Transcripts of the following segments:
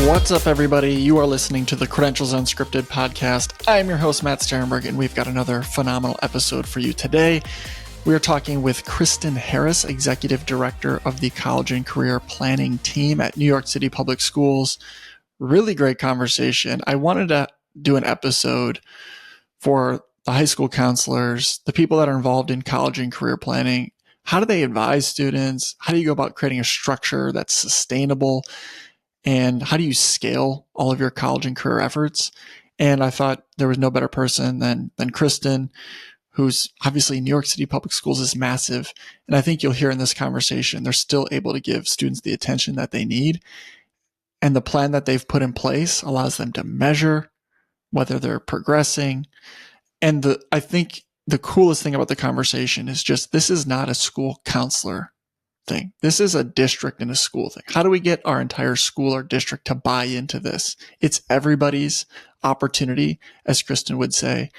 What's up, everybody? You are listening to the Credentials Unscripted podcast. I am your host, Matt Sterenberg, and we've got another phenomenal episode for you today. We are talking with Kristen Harris, Executive Director of the College and Career Planning Team at New York City Public Schools. Really great conversation. I wanted to do an episode for the high school counselors, the people that are involved in college and career planning. How do they advise students? How do you go about creating a structure that's sustainable? And how do you scale all of your college and career efforts? And I thought there was no better person than Kristen, who's obviously New York City Public Schools is massive. And I think you'll hear in this conversation, they're still able to give students the attention that they need. And the plan that they've put in place allows them to measure whether they're progressing. And I think the coolest thing about the conversation is just, this is not a school counselor thing. This is a district and a school thing. How do we get our entire school or district to buy into this? It's everybody's opportunity, as Kristen would say.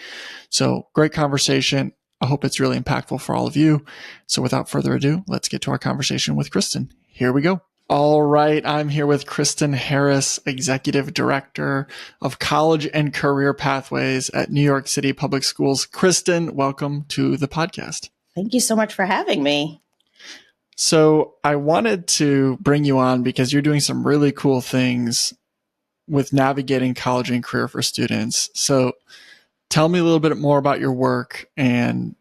So great conversation. I hope it's really impactful for all of you. So without further ado, let's get to our conversation with Kristen. Here we go. All right. I'm here with Kristen Harris, Executive Director of College and Career Pathways at New York City Public Schools. Kristen, welcome to the podcast. Thank you so much for having me. So I wanted to bring you on because you're doing some really cool things with navigating college and career for students. So tell me a little bit more about your work and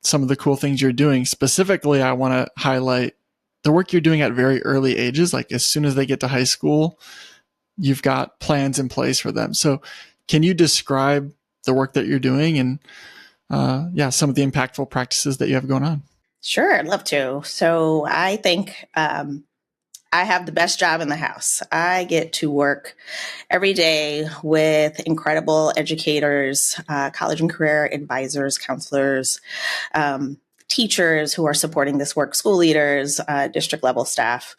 some of the cool things you're doing. Specifically, I want to highlight the work you're doing at very early ages. Like as soon as they get to high school, you've got plans in place for them. So can you describe the work that you're doing and some of the impactful practices that you have going on? Sure, I'd love to. So I think I have the best job in the house. I get to work every day with incredible educators, college and career advisors, counselors, teachers who are supporting this work, school leaders, district level staff.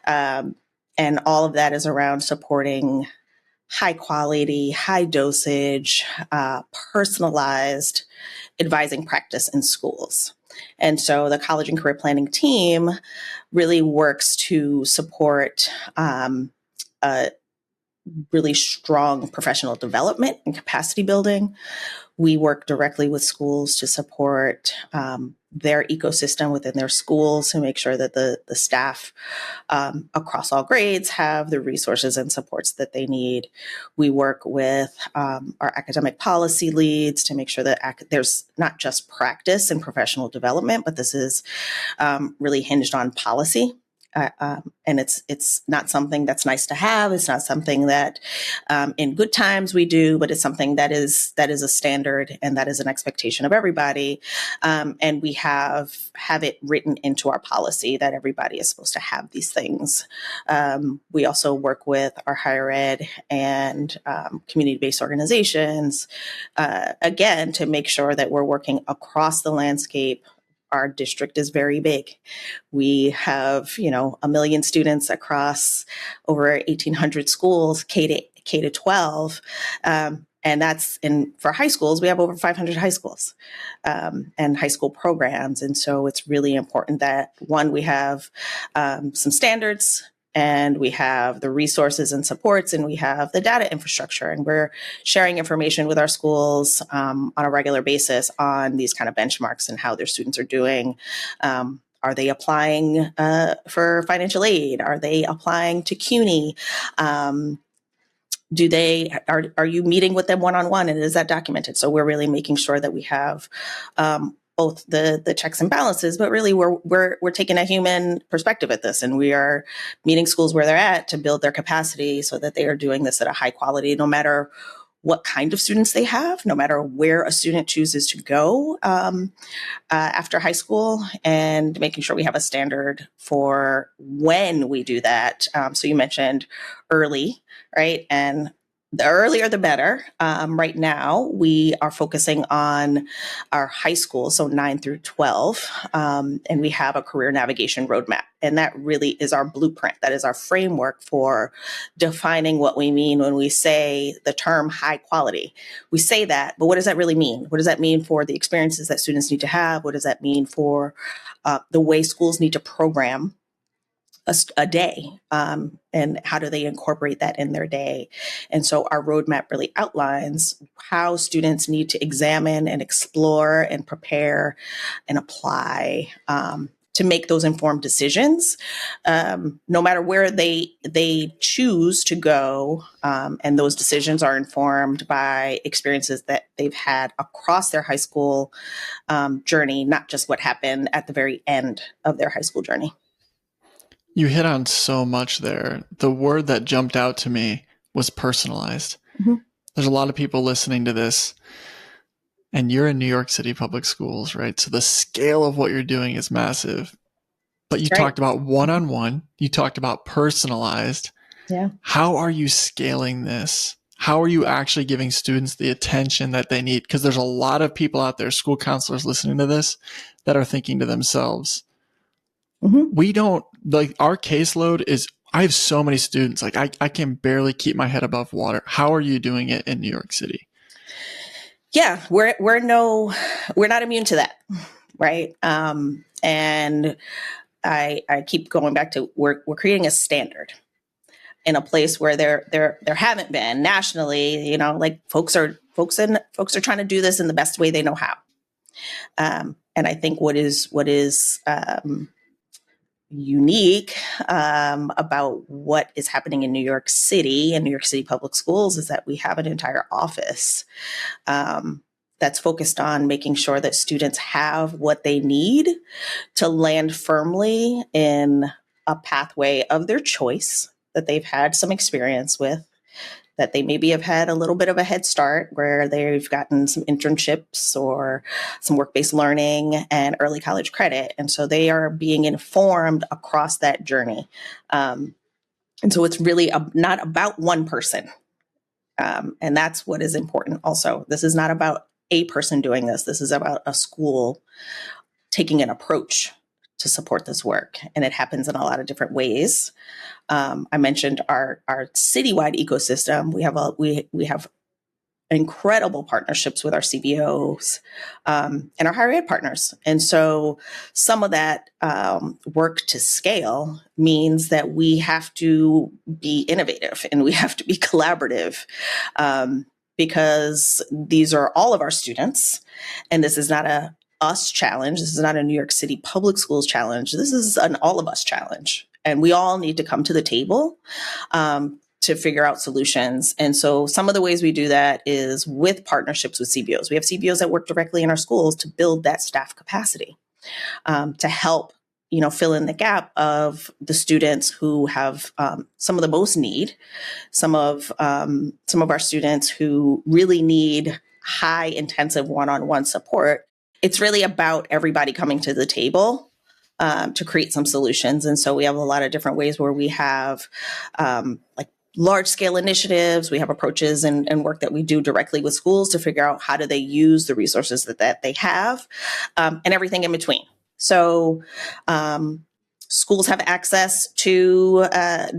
And all of that is around supporting high quality, high dosage, personalized advising practice in schools. And so the College and Career Planning team really works to support really strong professional development and capacity building. We work directly with schools to support their ecosystem within their schools to make sure that the staff across all grades have the resources and supports that they need. We work with our academic policy leads to make sure that there's not just practice and professional development, but this is really hinged on policy. And it's not something that's nice to have. It's not something that in good times we do, but it's something that is a standard and that is an expectation of everybody. And we have it written into our policy that everybody is supposed to have these things. We also work with our higher ed and community-based organizations, again, to make sure that we're working across the landscape. Our district is very big. We have, 1 million students across over 1,800 schools, K to 12. And that's for high schools, we have over 500 high schools and high school programs. And so it's really important that, one, we have some standards, and we have the resources and supports, and we have the data infrastructure. And we're sharing information with our schools on a regular basis on these kind of benchmarks and how their students are doing. Are they applying for financial aid? Are they applying to CUNY? Are you meeting with them one-on-one, and is that documented? So we're really making sure that we have both the checks and balances, but really we're taking a human perspective at this, and we are meeting schools where they're at to build their capacity so that they are doing this at a high quality, no matter what kind of students they have, no matter where a student chooses to go after high school, and making sure we have a standard for when we do that. So you mentioned early, right? And the earlier, the better. Right now, we are focusing on our high school, so 9 through 12, and we have a career navigation roadmap. And that really is our blueprint. That is our framework for defining what we mean when we say the term high quality. We say that, but what does that really mean? What does that mean for the experiences that students need to have? What does that mean for the way schools need to program a day, and how do they incorporate that in their day. And so our roadmap really outlines how students need to examine and explore and prepare and apply, to make those informed decisions, no matter where they choose to go. And those decisions are informed by experiences that they've had across their high school journey, not just what happened at the very end of their high school journey. You hit on so much there. The word that jumped out to me was personalized. Mm-hmm. There's a lot of people listening to this, and you're in New York City public schools, right? So the scale of what you're doing is massive. But you talked about one-on-one. You talked about personalized. Yeah. How are you scaling this? How are you actually giving students the attention that they need? Because there's a lot of people out there, school counselors listening to this, that are thinking to themselves, we don't, like, our caseload is, I have so many students, like I can barely keep my head above water. How are you doing it in New York City? Yeah, we're not immune to that, right? And I keep going back to we're creating a standard in a place where there haven't been nationally. Like folks are trying to do this in the best way they know how. And I think what is unique about what is happening in New York City and New York City public schools is that we have an entire office that's focused on making sure that students have what they need to land firmly in a pathway of their choice that they've had some experience with, that they maybe have had a little bit of a head start where they've gotten some internships or some work-based learning and early college credit. And so they are being informed across that journey. And so it's really not about one person. And that's what is important also. This is not about a person doing this. This is about a school taking an approach to support this work. And it happens in a lot of different ways. I mentioned our citywide ecosystem. We have incredible partnerships with our CBOs and our higher ed partners. And so some of that work to scale means that we have to be innovative and we have to be collaborative, because these are all of our students. And this is not a us challenge. This is not a New York City public schools challenge. This is an all of us challenge. And we all need to come to the table to figure out solutions. And so some of the ways we do that is with partnerships with CBOs. We have CBOs that work directly in our schools to build that staff capacity, to help fill in the gap of the students who have some of the most need, some of our students who really need high intensive one-on-one support. It's really about everybody coming to the table to create some solutions. And so we have a lot of different ways where we have like large scale initiatives. We have approaches and work that we do directly with schools to figure out how do they use the resources that they have, and everything in between. So schools have access to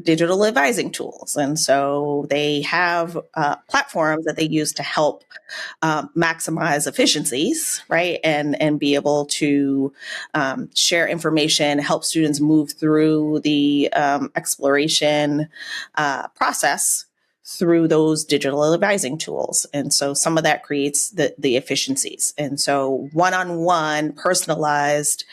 digital advising tools. And so they have platforms that they use to help maximize efficiencies, right? And be able to share information, help students move through the exploration process through those digital advising tools. And so some of that creates the efficiencies. And so one-on-one personalized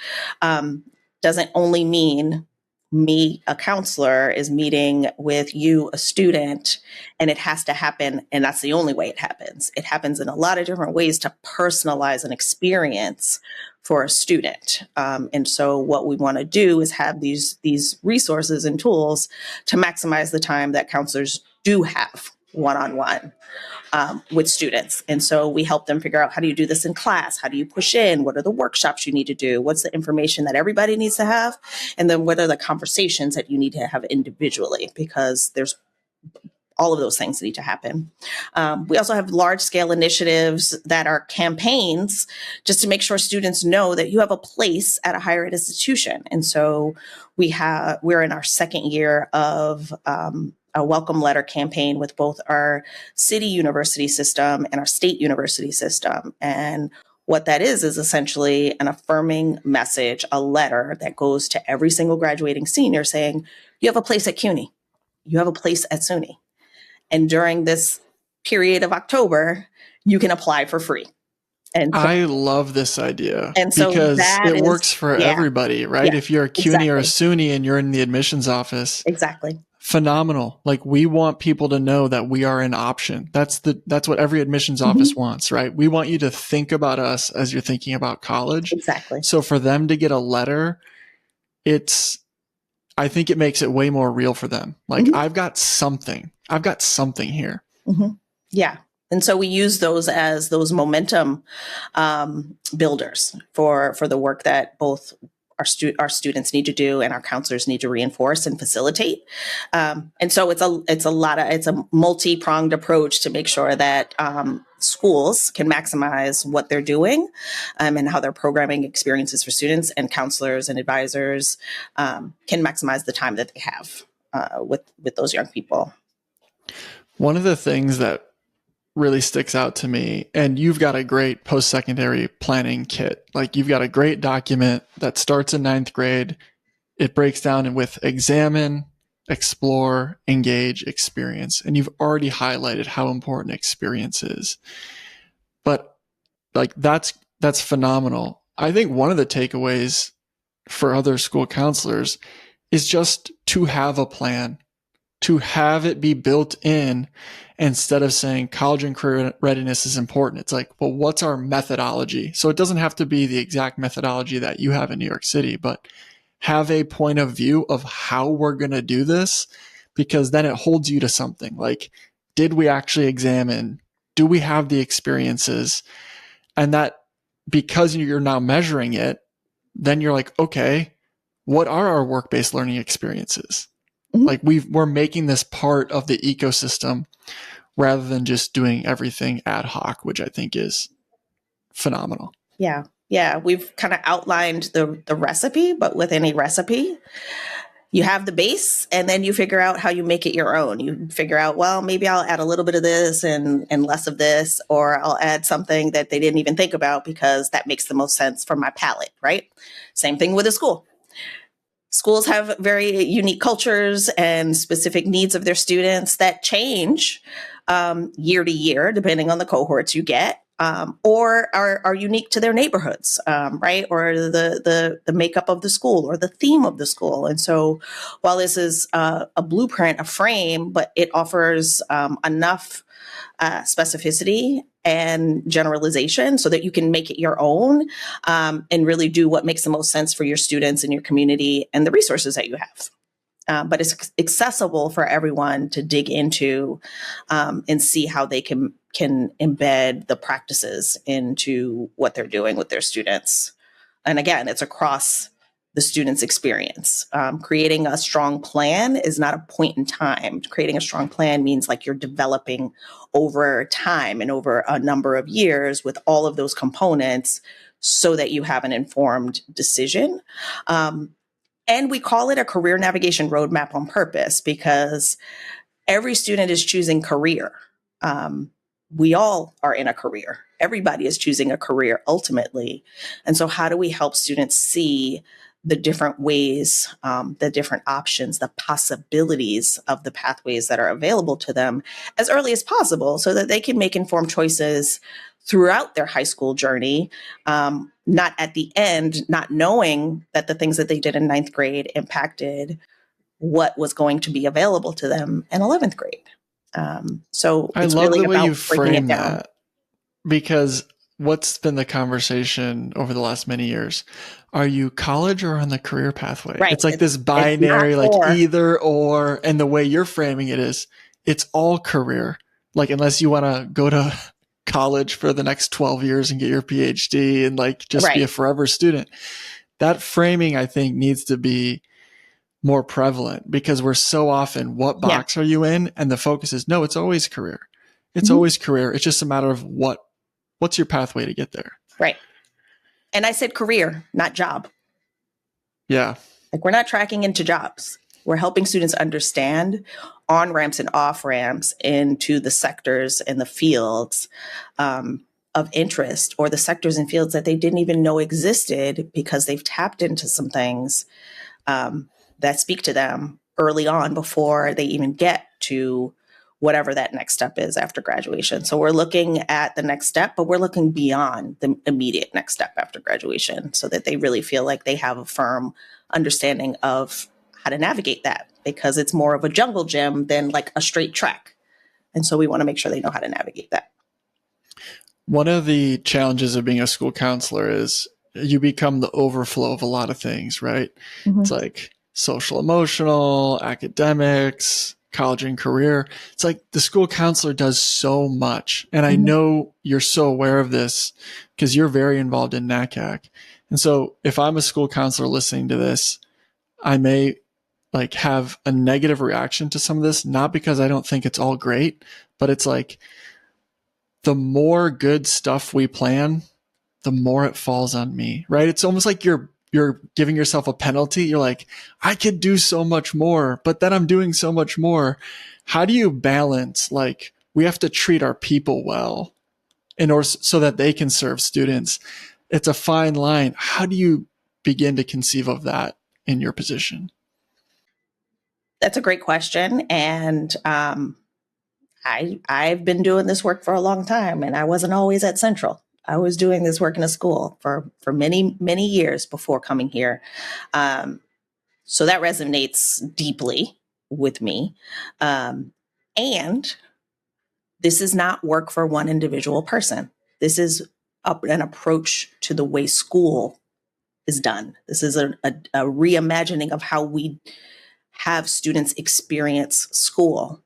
doesn't only mean me, a counselor, is meeting with you, a student, and it has to happen. And that's the only way it happens. It happens in a lot of different ways to personalize an experience for a student. And so what we want to do is have these resources and tools to maximize the time that counselors do have one-on-one with students. And so we help them figure out, how do you do this in class? How do you push in? What are the workshops you need to do? What's the information that everybody needs to have? And then what are the conversations that you need to have individually? Because there's all of those things need to happen. We also have large scale initiatives that are campaigns just to make sure students know that you have a place at a higher ed institution. And so we're in our second year of a welcome letter campaign with both our city university system and our state university system. And What that is essentially an affirming message, a letter that goes to every single graduating senior saying, you have a place at CUNY, you have a place at SUNY. And during this period of October, you can apply for free. And so, I love this idea because that it is, works for yeah, everybody, right? yeah, If you're a CUNY or a exactly, SUNY and you're in the admissions office, exactly. phenomenal. Like, we want people to know that we are an option. That's what every admissions office Mhm. wants, right? We want you to think about us as you're thinking about college. Exactly. So for them to get a letter, I think it makes it way more real for them. Like, Mhm. I've got something here. Mhm. Yeah. And so we use those as those momentum builders for the work that both our students need to do and our counselors need to reinforce and facilitate. And so it's a multi-pronged approach to make sure that schools can maximize what they're doing and how their programming experiences for students, and counselors and advisors can maximize the time that they have with those young people. One of the things that really sticks out to me, and you've got a great post-secondary planning kit. Like, you've got a great document that starts in ninth grade. It breaks down with examine, explore, engage, experience. And you've already highlighted how important experience is. But like, that's phenomenal. I think one of the takeaways for other school counselors is just to have a plan, to have it be built in, instead of saying college and career readiness is important. It's like, well, what's our methodology? So it doesn't have to be the exact methodology that you have in New York City, but have a point of view of how we're going to do this, because then it holds you to something. Like, did we actually examine? Do we have the experiences? And that, because you're now measuring it, then you're like, okay, what are our work-based learning experiences? Mhm. Like, we're making this part of the ecosystem rather than just doing everything ad hoc, which I think is phenomenal. Yeah. Yeah. We've kind of outlined the recipe, but with any recipe, you have the base and then you figure out how you make it your own. You figure out, well, maybe I'll add a little bit of this and less of this, or I'll add something that they didn't even think about because that makes the most sense for my palate, right? Same thing with a school. Schools have very unique cultures and specific needs of their students that change year to year, depending on the cohorts you get, or are unique to their neighborhoods, right? Or the makeup of the school or the theme of the school. And so, while this is a blueprint, a frame, but it offers enough specificity and generalization so that you can make it your own and really do what makes the most sense for your students and your community and the resources that you have. But it's accessible for everyone to dig into and see how they can embed the practices into what they're doing with their students. And again, it's across the student's experience. Creating a strong plan is not a point in time. Creating a strong plan means like you're developing over time and over a number of years with all of those components so that you have an informed decision. And we call it a career navigation roadmap on purpose because every student is choosing career. We all are in a career. Everybody is choosing a career ultimately. And so, how do we help students see the different ways, the different options, the possibilities of the pathways that are available to them as early as possible so that they can make informed choices throughout their high school journey, not at the end, not knowing that the things that they did in ninth grade impacted what was going to be available to them in 11th grade. So I it's love really the way about you breaking it frame down. that, because what's been the conversation over the last many years? Are you college or on the career pathway? Right. It's like this It's not binary, like or. either or. And the way you're framing it is, it's all career. Like, unless you want to go to college for the next 12 years and get your PhD and like just be Right. a forever student. That framing, I think, needs to be more prevalent, because we're so often, what Yeah. box are you in? And the focus is, no, it's always career. It's Mhm. always career. It's just a matter of what's your pathway to get there. Right. And I said career, not job. Yeah. Like, we're not tracking into jobs. We're helping students understand on ramps and off ramps into the sectors and the fields, of interest or the sectors and fields that they didn't even know existed because they've tapped into some things that speak to them early on before they even get to whatever that next step is after graduation. So we're looking at the next step, but we're looking beyond the immediate next step after graduation so that they really feel like they have a firm understanding of how to navigate that, because it's more of a jungle gym than like a straight track. And so we want to make sure they know how to navigate that. One of the challenges of being a school counselor is you become the overflow of a lot of things, right? Mm-hmm. It's like social, emotional, academics, college and career. It's like the school counselor does so much. And I know you're so aware of this because you're very involved in NACAC. And so if I'm a school counselor listening to this, I may like have a negative reaction to some of this, not because I don't think it's all great, but it's like the more good stuff we plan, the more it falls on me, right? It's almost like you're giving yourself a penalty. You're like, I could do so much more, but then I'm doing so much more. How do you balance, like, we have to treat our people well in order so that they can serve students? It's a fine line. How do you begin to conceive of that in your position? That's a great question. And I've been doing this work for a long time, and I wasn't always at Central. I was doing this work in a school for many, many years before coming here. So that resonates deeply with me. And this is not work for one individual person. This is an approach to the way school is done. This is a reimagining of how we have students experience school.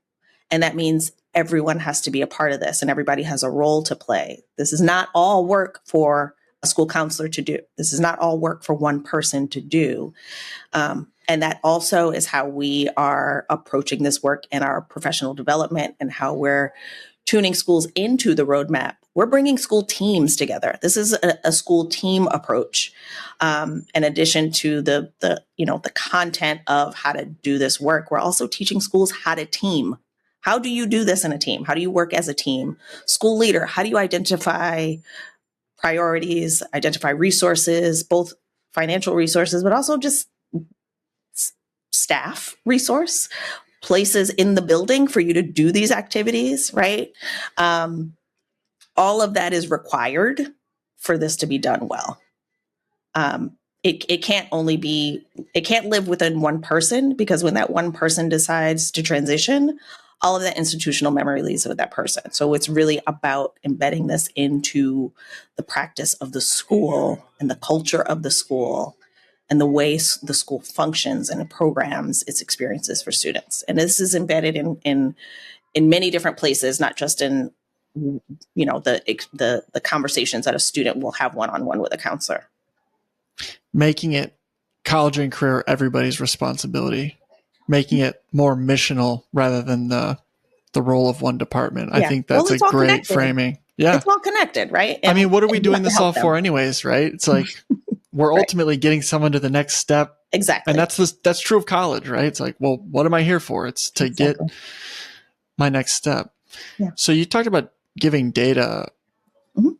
And that means everyone has to be a part of this and everybody has a role to play. This is not all work for a school counselor to do. This is not all work for one person to do. And that also is how we are approaching this work in our professional development and how we're tuning schools into the roadmap. We're bringing school teams together. This is a school team approach. In addition to the content of how to do this work, we're also teaching schools how to team. How do you do this in a team? How do you work as a team? School leader, how do you identify priorities, identify resources, both financial resources, but also just staff resource, places in the building for you to do these activities, right? All of that is required for this to be done well. It can't live within one person, because when that one person decides to transition, all of that institutional memory leaves with that person. So it's really about embedding this into the practice of the school and the culture of the school and the way the school functions and programs its experiences for students. And this is embedded in many different places, not just in the conversations that a student will have one-on-one with a counselor. Making it college and career everybody's responsibility, making it more missional rather than the role of one department. Yeah. I think that's a great framing. Yeah. It's all connected, right? And, I mean, what are we doing this all for anyways, right? It's like we're right. Ultimately getting someone to the next step. Exactly. And that's true of college, right? It's like, well, what am I here for? It's to get my next step. Yeah. So you talked about giving data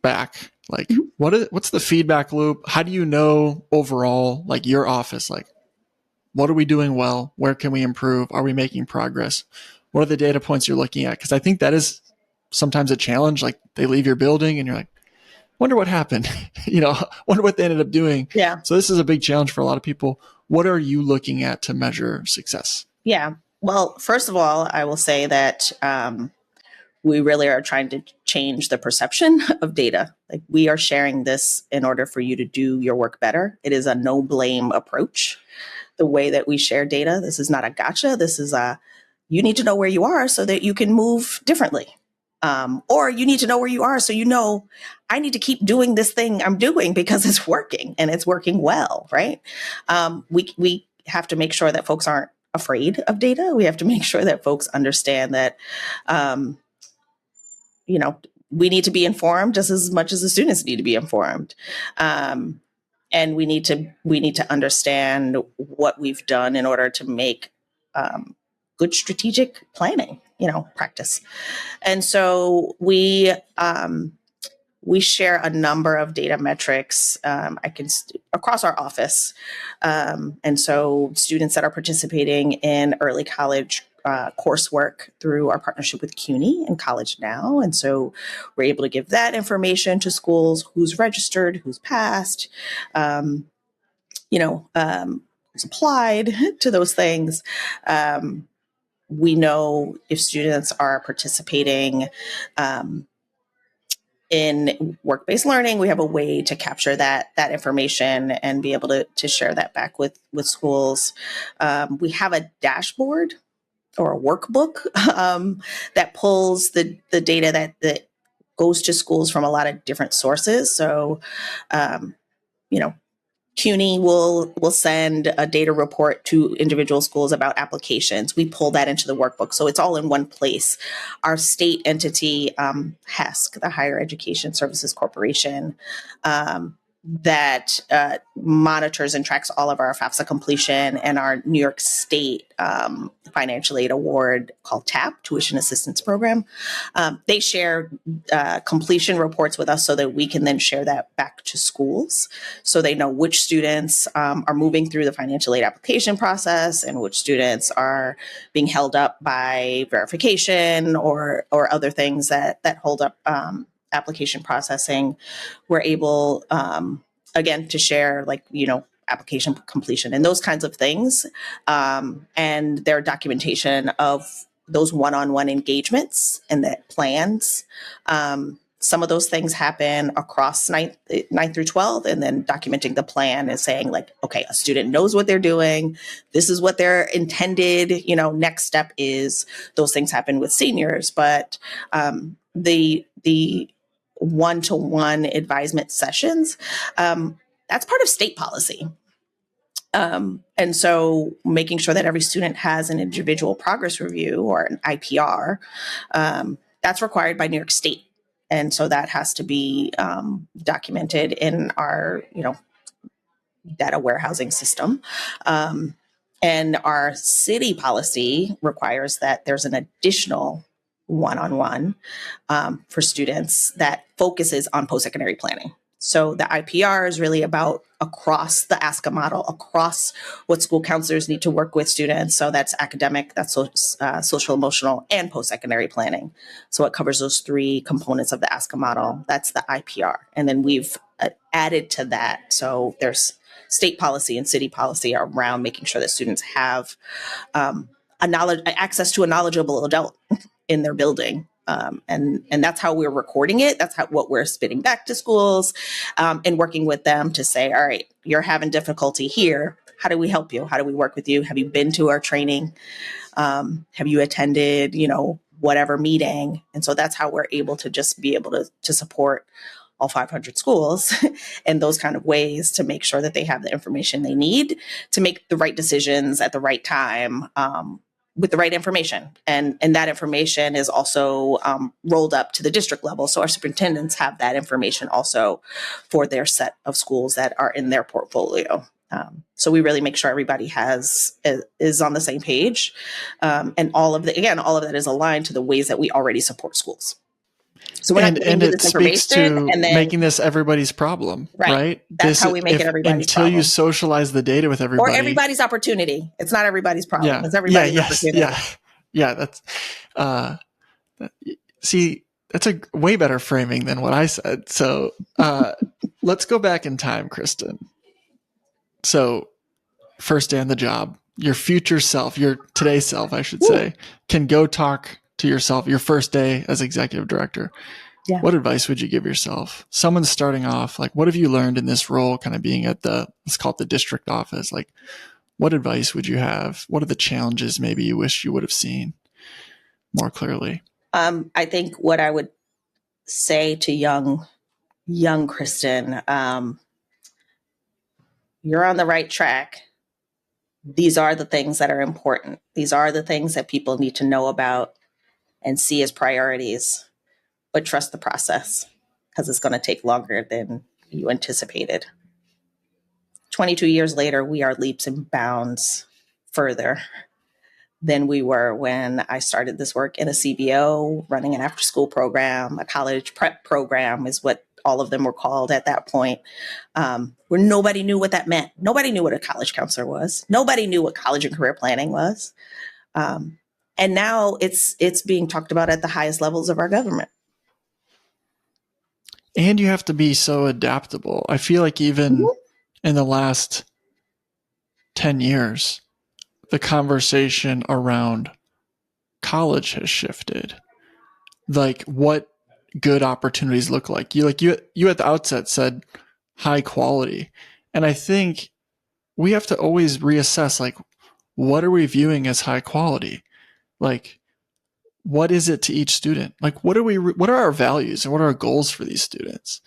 back. Like, what's the feedback loop? How do you know overall, like your office, like what are we doing well? Where can we improve? Are we making progress? What are the data points you're looking at? Because I think that is sometimes a challenge. Like they leave your building and you're like, wonder what happened, wonder what they ended up doing. Yeah. So this is a big challenge for a lot of people. What are you looking at to measure success? Yeah. Well, first of all, I will say that we really are trying to change the perception of data. Like we are sharing this in order for you to do your work better. It is a no blame approach. The way that we share data, this is not a gotcha. This is you need to know where you are so that you can move differently. Or you need to know where you are so I need to keep doing this thing I'm doing because it's working and it's working well, right? We have to make sure that folks aren't afraid of data. We have to make sure that folks understand that we need to be informed just as much as the students need to be informed. And we need to understand what we've done in order to make good strategic planning, practice. And so we we share a number of data metrics across our office. And so students that are participating in early college coursework through our partnership with CUNY and College Now. And so we're able to give that information to schools, who's registered, who's passed, who's applied to those things. We know if students are participating in work-based learning, we have a way to capture that information and be able to share that back with schools. We have a dashboard or a workbook that pulls the data that goes to schools from a lot of different sources. So, CUNY will send a data report to individual schools about applications. We pull that into the workbook, so it's all in one place. Our state entity, HESC, the Higher Education Services Corporation, that monitors and tracks all of our FAFSA completion, and our New York State financial aid award called TAP, Tuition Assistance Program. They share completion reports with us so that we can then share that back to schools, so they know which students are moving through the financial aid application process and which students are being held up by verification or other things that hold up application processing. We're able, again, to share application completion and those kinds of things, and their documentation of those one-on-one engagements and the plans. Some of those things happen across 9th through 12th, and then documenting the plan and saying okay, a student knows what they're doing. This is what their intended, next step is. Those things happen with seniors, but the one-to-one advisement sessions, that's part of state policy. And so making sure that every student has an individual progress review or an IPR, that's required by New York State. And so that has to be documented in our, data warehousing system. And our city policy requires that there's an additional one-on-one for students that focuses on post-secondary planning. So the IPR is really about across the ASCA model, across what school counselors need to work with students. So that's academic, that's social, emotional, and post-secondary planning. So it covers those three components of the ASCA model. That's the IPR. And then we've added to that. So there's state policy and city policy around making sure that students have access to a knowledgeable adult in their building. And that's how we're recording it. That's what we're spitting back to schools, and working with them to say, all right, you're having difficulty here. How do we help you? How do we work with you? Have you been to our training? Have you attended, whatever meeting? And so that's how we're able to just be able to support all 500 schools in those kind of ways to make sure that they have the information they need to make the right decisions at the right time, with the right information. And that information is also rolled up to the district level. So our superintendents have that information also for their set of schools that are in their portfolio. So we really make sure everybody is on the same page. And all of that is aligned to the ways that we already support schools. So we're not giving you this information and then making this everybody's problem, right? That's how we make it everybody's until problem. You socialize the data with everybody, or everybody's opportunity. It's not everybody's problem. It's everybody's opportunity. Yeah. That's see, that's a way better framing than what I said. So let's go back in time, Kristen. So first day on the job, your future self, your today's self, I should say, can go talk to yourself your first day as executive director. Yeah. What advice would you give yourself? Someone's starting off, what have you learned in this role, kind of being at let's call it the district office? What advice would you have? What are the challenges maybe you wish you would have seen more clearly? I think what I would say to young Kristen, you're on the right track. These are the things that are important. These are the things that people need to know about and see as priorities, but trust the process because it's going to take longer than you anticipated. 22 years later, we are leaps and bounds further than we were when I started this work in a CBO, running an after-school program. A college prep program is what all of them were called at that point, where nobody knew what that meant. Nobody knew what a college counselor was. Nobody knew what college and career planning was. And now it's being talked about at the highest levels of our government. And you have to be so adaptable. I feel like even in the last 10 years, the conversation around college has shifted. Like what good opportunities look like. You at the outset said high quality. And I think we have to always reassess, like, what are we viewing as high quality? Like, what is it to each student? Like, what are our values and what are our goals for these students?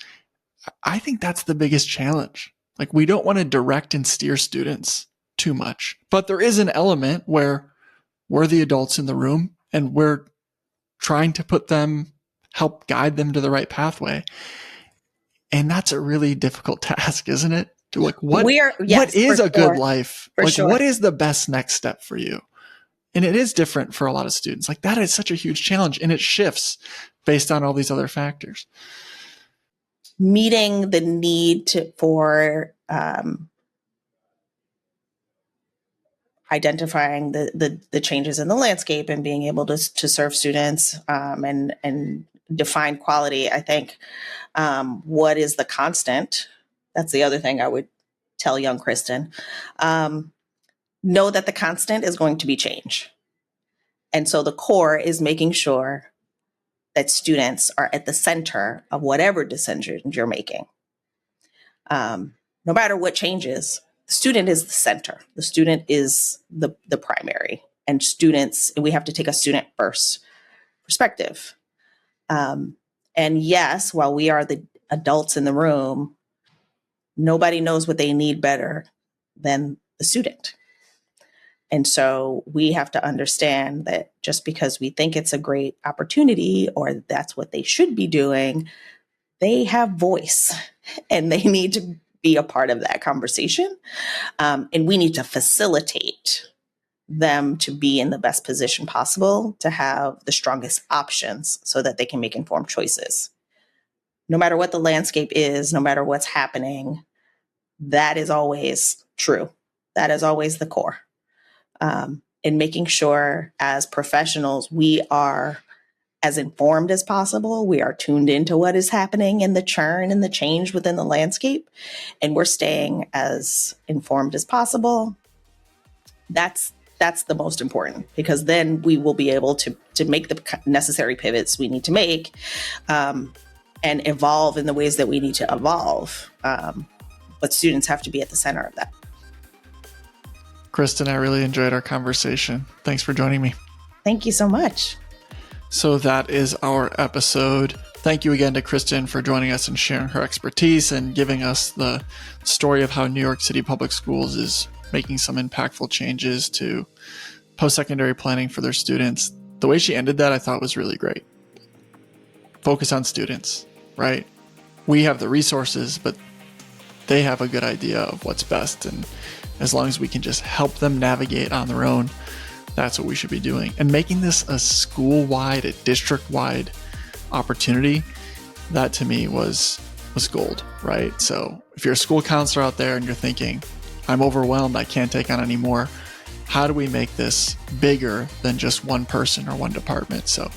I think that's the biggest challenge. Like, we don't want to direct and steer students too much, but there is an element where we're the adults in the room and we're trying to help guide them to the right pathway. And that's a really difficult task, isn't it? To like, what is a good life? Like, what is the best next step for you? And it is different for a lot of students. Like, that is such a huge challenge, and it shifts based on all these other factors. Meeting the need for identifying the changes in the landscape and being able to serve students and define quality. I think what is the constant? That's the other thing I would tell young Kristen. Know that the constant is going to be change. And so the core is making sure that students are at the center of whatever decisions you're making. No matter what changes, the student is the center. The student is the primary. And we have to take a student first perspective. And yes, while we are the adults in the room, nobody knows what they need better than the student. And so we have to understand that just because we think it's a great opportunity or that's what they should be doing, they have voice and they need to be a part of that conversation. And we need to facilitate them to be in the best position possible to have the strongest options so that they can make informed choices. No matter what the landscape is, no matter what's happening, that is always true. That is always the core. And making sure as professionals, we are as informed as possible. We are tuned into what is happening in the churn and the change within the landscape. And we're staying as informed as possible. That's the most important, because then we will be able to make the necessary pivots we need to make and evolve in the ways that we need to evolve. But students have to be at the center of that. Kristen, I really enjoyed our conversation. Thanks for joining me. Thank you so much. So that is our episode. Thank you again to Kristen for joining us and sharing her expertise and giving us the story of how New York City Public Schools is making some impactful changes to post-secondary planning for their students. The way she ended that, I thought was really great. Focus on students, right? We have the resources, but they have a good idea of what's best. And as long as we can just help them navigate on their own, that's what we should be doing. And making this a school-wide, a district-wide opportunity, that to me was gold, right? So if you're a school counselor out there and you're thinking, I'm overwhelmed, I can't take on any more, how do we make this bigger than just one person or one department? So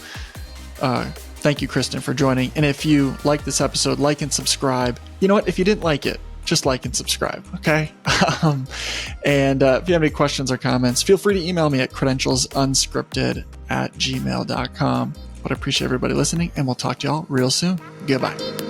thank you, Kristen, for joining. And if you like this episode, like and subscribe. You know what? If you didn't like it, just like and subscribe, okay? And if you have any questions or comments, feel free to email me at credentialsunscripted@gmail.com. But I appreciate everybody listening, and we'll talk to y'all real soon. Goodbye.